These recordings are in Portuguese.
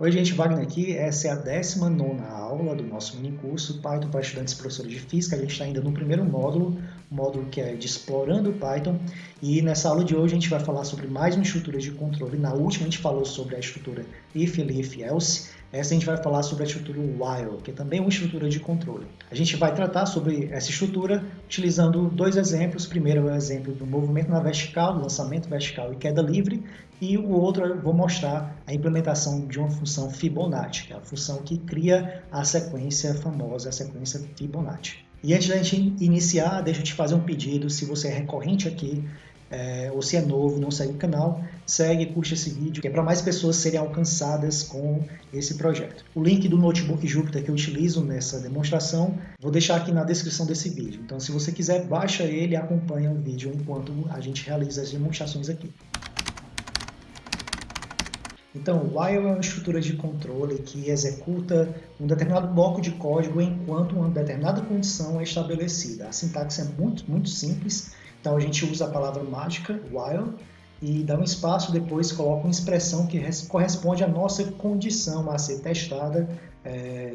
Oi, gente, Wagner aqui. Essa é a 19ª aula do nosso minicurso Python para estudantes e professores de física. A gente está ainda no primeiro módulo, o módulo que é de Explorando Python. E nessa aula de hoje a gente vai falar sobre mais uma estrutura de controle. Na última a gente falou sobre a estrutura if, elif, else. Essa a gente vai falar sobre a estrutura while, que é também uma estrutura de controle. A gente vai tratar sobre essa estrutura utilizando dois exemplos. Primeiro é o exemplo do movimento na vertical, lançamento vertical e queda livre. E o outro eu vou mostrar a implementação de uma função Fibonacci, que é a função que cria a sequência famosa, a sequência Fibonacci. E antes da gente iniciar, deixa eu te fazer um pedido. Se você é recorrente aqui, ou se é novo, não segue o canal, segue e curte esse vídeo, que é para mais pessoas serem alcançadas com esse projeto. O link do notebook Jupyter que eu utilizo nessa demonstração, vou deixar aqui na descrição desse vídeo. Então, se você quiser, baixa ele e acompanha o vídeo enquanto a gente realiza as demonstrações aqui. Então, while é uma estrutura de controle que executa um determinado bloco de código enquanto uma determinada condição é estabelecida. A sintaxe é muito simples, então a gente usa a palavra mágica, while, e dá um espaço, depois coloca uma expressão que corresponde à nossa condição a ser testada,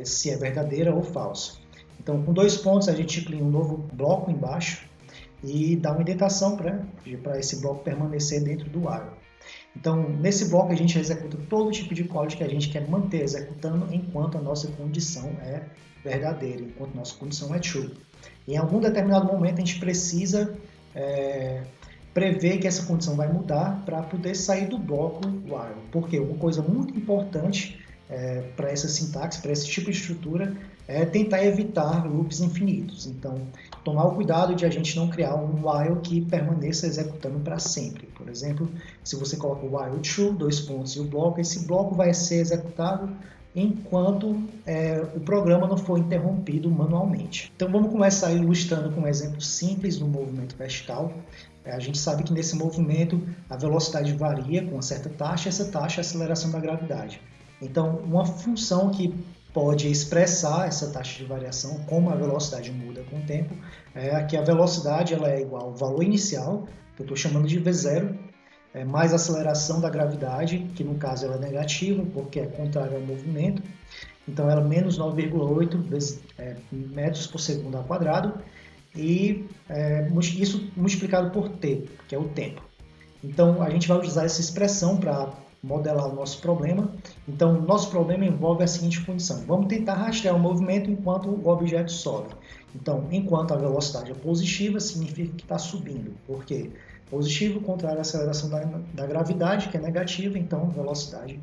se é verdadeira ou falsa. Então, com dois pontos, a gente inclui um novo bloco embaixo e dá uma indentação para esse bloco permanecer dentro do while. Então, nesse bloco a gente executa todo tipo de código que a gente quer manter executando enquanto a nossa condição é verdadeira, enquanto a nossa condição é true. Em algum determinado momento a gente precisa prever que essa condição vai mudar para poder sair do bloco while. Porque uma coisa muito importante para essa sintaxe, para esse tipo de estrutura, é tentar evitar loops infinitos. Então, tomar o cuidado de a gente não criar um while que permaneça executando para sempre. Por exemplo, se você coloca o while true, dois pontos e o bloco, esse bloco vai ser executado enquanto o programa não for interrompido manualmente. Então, vamos começar ilustrando com um exemplo simples do movimento vertical. A gente sabe que nesse movimento a velocidade varia com uma certa taxa, essa taxa é a aceleração da gravidade. Então, uma função que pode expressar essa taxa de variação, como a velocidade muda com o tempo, é que a velocidade ela é igual ao valor inicial, que eu estou chamando de V0, mais a aceleração da gravidade, que no caso ela é negativa, porque é contrária ao movimento, então ela é menos 9,8 metros por segundo ao quadrado, e isso multiplicado por t, que é o tempo. Então, a gente vai usar essa expressão para modelar o nosso problema. Então, nosso problema envolve a seguinte condição. Vamos tentar rastrear o movimento enquanto o objeto sobe. Então, enquanto a velocidade é positiva, significa que está subindo. Por quê? Positivo, contrário à aceleração da gravidade, que é negativa, então a velocidade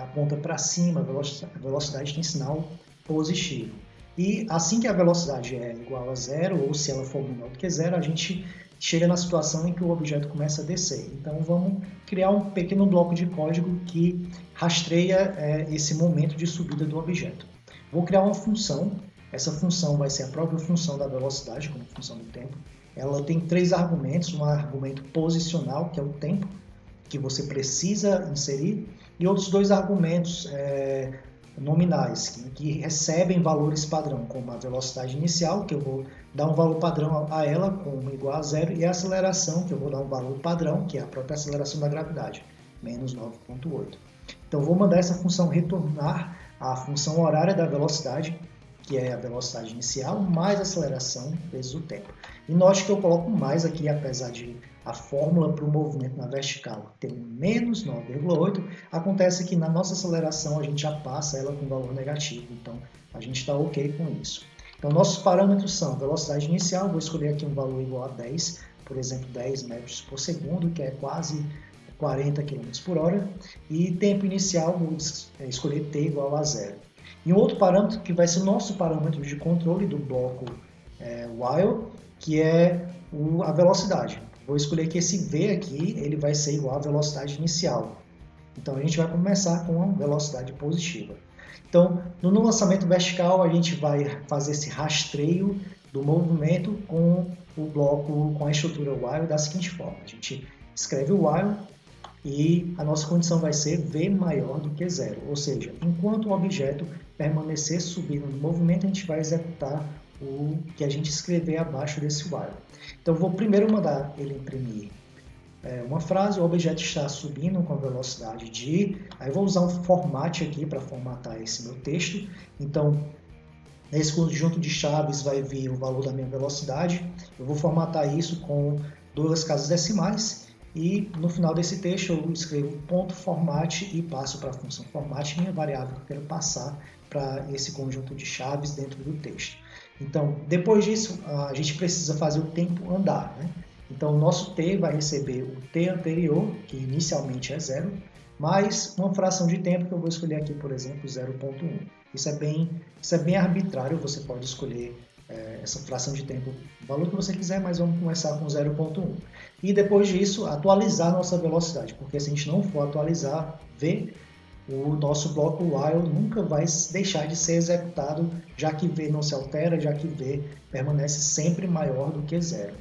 aponta para cima, a velocidade tem sinal positivo. E assim que a velocidade é igual a zero, ou se ela for menor do que zero, a gente chega na situação em que o objeto começa a descer. Então, vamos criar um pequeno bloco de código que rastreia esse momento de subida do objeto. Vou criar uma função. Essa função vai ser a própria função da velocidade, como função do tempo. Ela tem três argumentos. Um argumento posicional, que é o tempo, que você precisa inserir, e outros dois argumentos nominais, que recebem valores padrão, como a velocidade inicial, que eu vou dar um valor padrão a ela, como igual a zero, e a aceleração, que eu vou dar um valor padrão, que é a própria aceleração da gravidade, menos 9,8. Então, eu vou mandar essa função retornar a função horária da velocidade, que é a velocidade inicial, mais a aceleração vezes o tempo. E note que eu coloco mais aqui, apesar de a fórmula para o movimento na vertical ter um menos 9,8, acontece que na nossa aceleração a gente já passa ela com valor negativo, então a gente está ok com isso. Então, nossos parâmetros são velocidade inicial, vou escolher aqui um valor igual a 10, por exemplo, 10 metros por segundo, que é quase 40 km por hora, e tempo inicial, vou escolher t igual a 0. E um outro parâmetro que vai ser o nosso parâmetro de controle do bloco while, que é a velocidade. Vou escolher que esse v aqui ele vai ser igual à velocidade inicial. Então, a gente vai começar com a velocidade positiva. Então, no lançamento vertical, a gente vai fazer esse rastreio do movimento com o bloco, com a estrutura while da seguinte forma. A gente escreve o while e a nossa condição vai ser v maior do que zero. Ou seja, enquanto o objeto permanecer subindo no movimento, a gente vai executar o que a gente escrever abaixo desse while. Então, eu vou primeiro mandar ele imprimir uma frase, o objeto está subindo com a velocidade de... Aí eu vou usar um format aqui para formatar esse meu texto. Então, nesse conjunto de chaves vai vir o valor da minha velocidade. Eu vou formatar isso com 2 casas decimais. E no final desse texto eu escrevo ponto format e passo para a função format, minha variável que eu quero passar para esse conjunto de chaves dentro do texto. Então, depois disso, a gente precisa fazer o tempo andar, né? Então, o nosso t vai receber o t anterior, que inicialmente é 0, mais uma fração de tempo que eu vou escolher aqui, por exemplo, 0,1. Isso é bem arbitrário, você pode escolher essa fração de tempo, o valor que você quiser, mas vamos começar com 0,1. E depois disso, atualizar a nossa velocidade, porque se a gente não for atualizar v, o nosso bloco while nunca vai deixar de ser executado, já que v não se altera, já que v permanece sempre maior do que 0.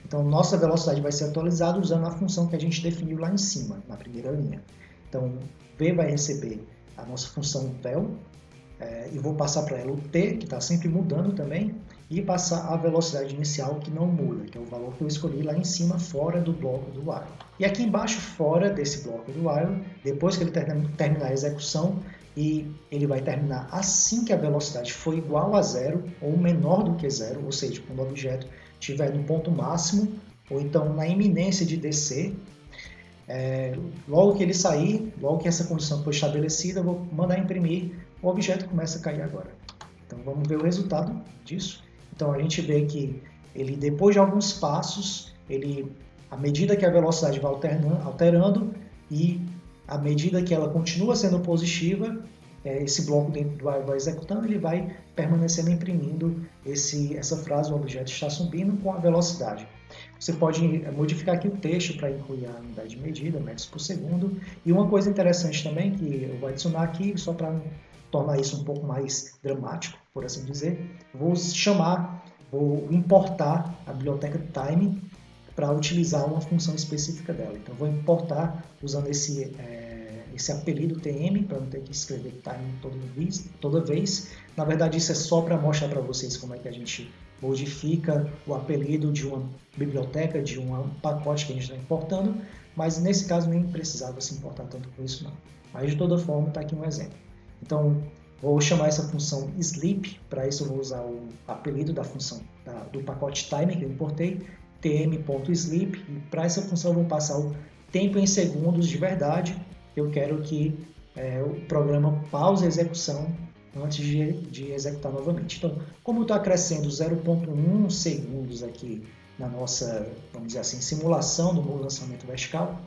Então, nossa velocidade vai ser atualizada usando a função que a gente definiu lá em cima, na primeira linha. Então, v vai receber a nossa função vel, e vou passar para ela o t, que está sempre mudando também, e passar a velocidade inicial, que não muda, que é o valor que eu escolhi lá em cima, fora do bloco do while. E aqui embaixo, fora desse bloco do while, depois que ele terminar a execução, e ele vai terminar assim que a velocidade for igual a 0 ou menor do que 0, ou seja, quando o objeto estiver no ponto máximo, ou então na iminência de descer, logo que ele sair, logo que essa condição for estabelecida, eu vou mandar imprimir, o objeto começa a cair agora. Então vamos ver o resultado disso. Então a gente vê que ele, depois de alguns passos, à medida que a velocidade vai alterando e à medida que ela continua sendo positiva, esse bloco dentro do while vai executando, ele vai permanecendo imprimindo essa frase, o objeto está subindo com a velocidade. Você pode modificar aqui o texto para incluir a unidade de medida, metros por segundo. E uma coisa interessante também, que eu vou adicionar aqui, só para tornar isso um pouco mais dramático, por assim dizer, vou importar a biblioteca time para utilizar uma função específica dela. Então, vou importar usando esse apelido tm, para não ter que escrever time toda vez. Na verdade, isso é só para mostrar para vocês como é que a gente modifica o apelido de uma biblioteca, de um pacote que a gente está importando, mas nesse caso nem precisava se importar tanto com isso não. Mas de toda forma está aqui um exemplo. Então vou chamar essa função sleep, para isso eu vou usar o apelido da função do pacote timer que eu importei, tm.sleep, e para essa função eu vou passar o tempo em segundos de verdade. Eu quero que o programa pause a execução antes de executar novamente. Então, como está crescendo 0,1 segundos aqui na nossa, vamos dizer assim, simulação do meu lançamento vertical,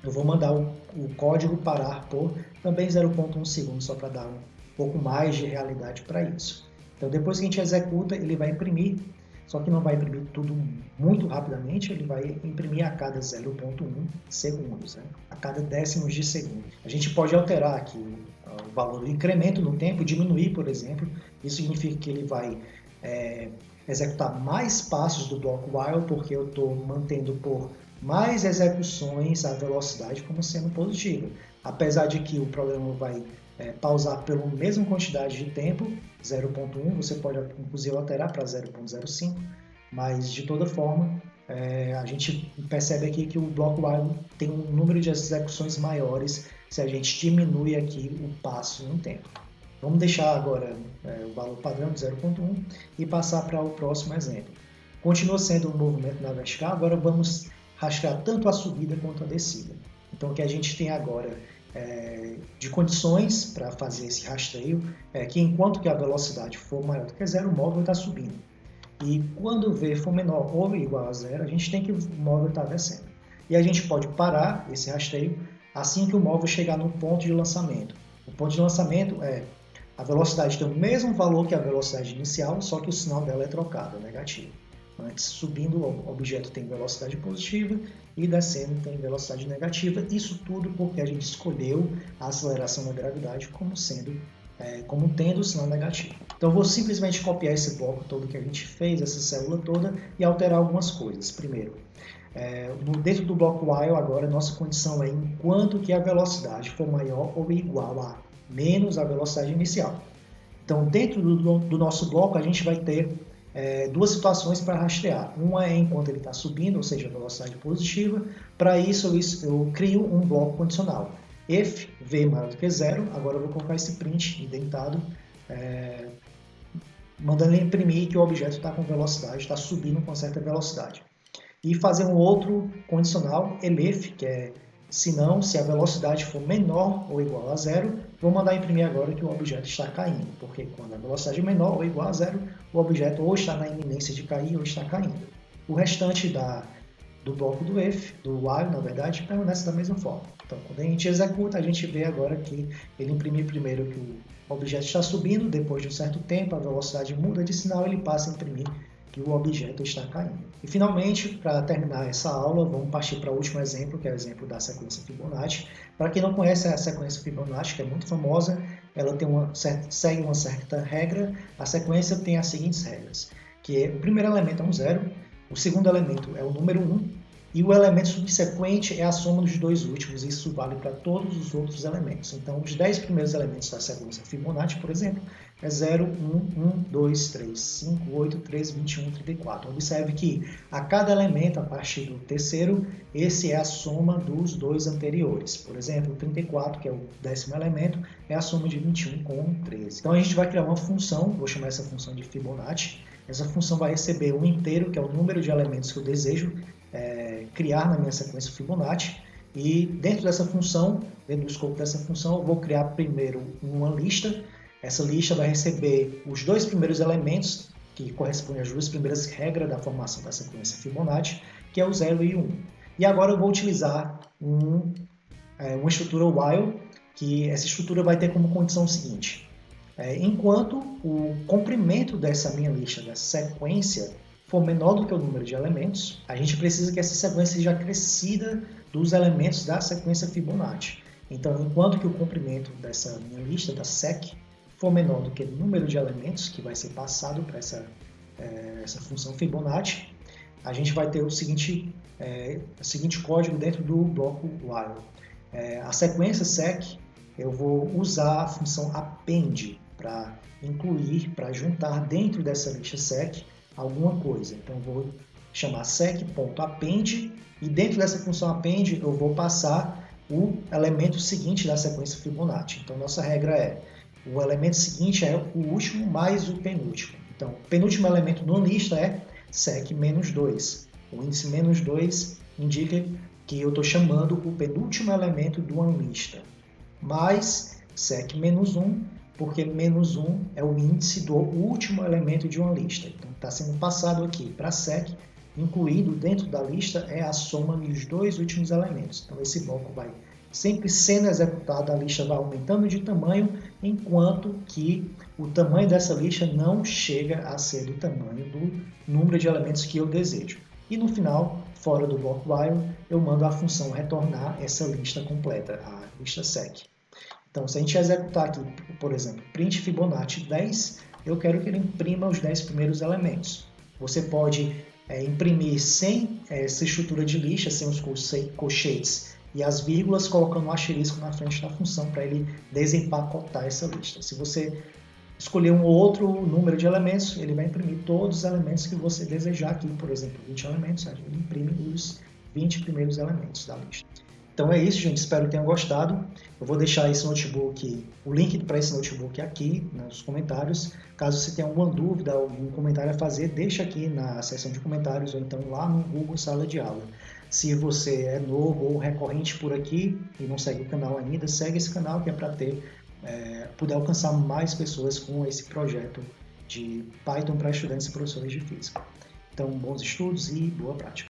eu vou mandar o código parar por também 0,1 segundos, só para dar um pouco mais de realidade para isso. Então, depois que a gente executa, ele vai imprimir, só que não vai imprimir tudo muito rapidamente, ele vai imprimir a cada 0,1 segundos, né? A cada décimos de segundo. A gente pode alterar aqui o valor do incremento no tempo, diminuir, por exemplo. Isso significa que ele vai executar mais passos do bloco while, porque eu estou mantendo por mais execuções a velocidade como sendo positiva. Apesar de que o programa vai pausar pela mesma quantidade de tempo, 0,1, você pode inclusive alterar para 0,05, mas de toda forma a gente percebe aqui que o bloco while tem um número de execuções maiores se a gente diminui aqui o passo no tempo. Vamos deixar agora o valor padrão de 0,1 e passar para o próximo exemplo. Continua sendo um movimento na vertical, agora vamos rastrear tanto a subida quanto a descida. Então o que a gente tem agora de condições para fazer esse rastreio é que enquanto que a velocidade for maior do que 0, o móvel está subindo. E quando o V for menor ou igual a 0, a gente tem que o móvel está descendo. E a gente pode parar esse rastreio assim que o móvel chegar no ponto de lançamento. O ponto de lançamento a velocidade tem o mesmo valor que a velocidade inicial, só que o sinal dela é trocado, é negativo. Antes, subindo, o objeto tem velocidade positiva e descendo tem velocidade negativa. Isso tudo porque a gente escolheu a aceleração da gravidade como tendo o sinal negativo. Então, eu vou simplesmente copiar esse bloco todo que a gente fez, essa célula toda, e alterar algumas coisas. Primeiro, dentro do bloco while, agora, nossa condição é enquanto que a velocidade for maior ou igual a menos a velocidade inicial. Então, dentro do nosso bloco, a gente vai ter duas situações para rastrear. Uma é enquanto ele está subindo, ou seja, velocidade positiva. Para isso, eu crio um bloco condicional. If v maior do que zero, agora eu vou colocar esse print indentado, mandando ele imprimir que o objeto está com velocidade, está subindo com certa velocidade. E fazer um outro condicional, elif, que é se a velocidade for menor ou igual a zero, vou mandar imprimir agora que o objeto está caindo, porque quando a velocidade é menor ou igual a zero, o objeto ou está na iminência de cair ou está caindo. O restante do bloco do if, do while, na verdade, permanece da mesma forma. Então, quando a gente executa, a gente vê agora que ele imprime primeiro que o objeto está subindo, depois de um certo tempo, a velocidade muda de sinal, ele passa a imprimir que o objeto está caindo. E, finalmente, para terminar essa aula, vamos partir para o último exemplo, que é o exemplo da sequência Fibonacci. Para quem não conhece a sequência Fibonacci, que é muito famosa, ela segue uma certa regra. A sequência tem as seguintes regras, que o primeiro elemento é um zero, o segundo elemento é o número 1, e o elemento subsequente é a soma dos dois últimos. Isso vale para todos os outros elementos. Então, os 10 primeiros elementos da sequência Fibonacci, por exemplo, é 0, 1, 1, 2, 3, 5, 8, 13, 21, 34. Observe que a cada elemento, a partir do terceiro, esse é a soma dos dois anteriores. Por exemplo, o 34, que é o 10º elemento, é a soma de 21 com 13. Então, a gente vai criar uma função, vou chamar essa função de Fibonacci. Essa função vai receber um inteiro, que é o número de elementos que eu desejo criar na minha sequência Fibonacci, e dentro dessa função, dentro do escopo dessa função, eu vou criar primeiro uma lista. Essa lista vai receber os dois primeiros elementos, que correspondem às duas primeiras regras da formação da sequência Fibonacci, que é o 0 e o 1. E agora eu vou utilizar uma estrutura while, que essa estrutura vai ter como condição o seguinte: enquanto o comprimento dessa minha lista, dessa sequência, for menor do que o número de elementos, a gente precisa que essa sequência seja acrescida dos elementos da sequência Fibonacci. Então, enquanto que o comprimento dessa minha lista, da sec, for menor do que o número de elementos que vai ser passado para essa função Fibonacci, a gente vai ter o seguinte código dentro do bloco while. A sequência sec, eu vou usar a função append para incluir, para juntar dentro dessa lista sec alguma coisa. Então, eu vou chamar sec.append e dentro dessa função append eu vou passar o elemento seguinte da sequência Fibonacci. Então, nossa regra é: o elemento seguinte é o último mais o penúltimo. Então, o penúltimo elemento da lista é sec-2. O índice -2 indica que eu estou chamando o penúltimo elemento de uma lista, mais sec-1, porque -1 é o índice do último elemento de uma lista. Então, está sendo passado aqui para sec, incluído dentro da lista é a soma dos dois últimos elementos. Então, esse bloco vai sempre sendo executado, a lista vai aumentando de tamanho, enquanto que o tamanho dessa lista não chega a ser do tamanho do número de elementos que eu desejo. E no final, fora do bloco while, eu mando a função retornar essa lista completa, a lista sec. Então, se a gente executar aqui, por exemplo, print Fibonacci 10, eu quero que ele imprima os 10 primeiros elementos. Você pode imprimir sem essa estrutura de lista, sem os colchetes e as vírgulas, colocando um asterisco na frente da função para ele desempacotar essa lista. Se você escolher um outro número de elementos, ele vai imprimir todos os elementos que você desejar aqui. Por exemplo, 20 elementos, ele imprime os 20 primeiros elementos da lista. Então é isso, gente. Espero que tenham gostado. Eu vou deixar esse notebook, o link para esse notebook aqui nos comentários. Caso você tenha alguma dúvida, algum comentário a fazer, deixa aqui na seção de comentários ou então lá no Google Sala de Aula. Se você é novo ou recorrente por aqui e não segue o canal ainda, segue esse canal que é para poder alcançar mais pessoas com esse projeto de Python para estudantes e professores de física. Então, bons estudos e boa prática.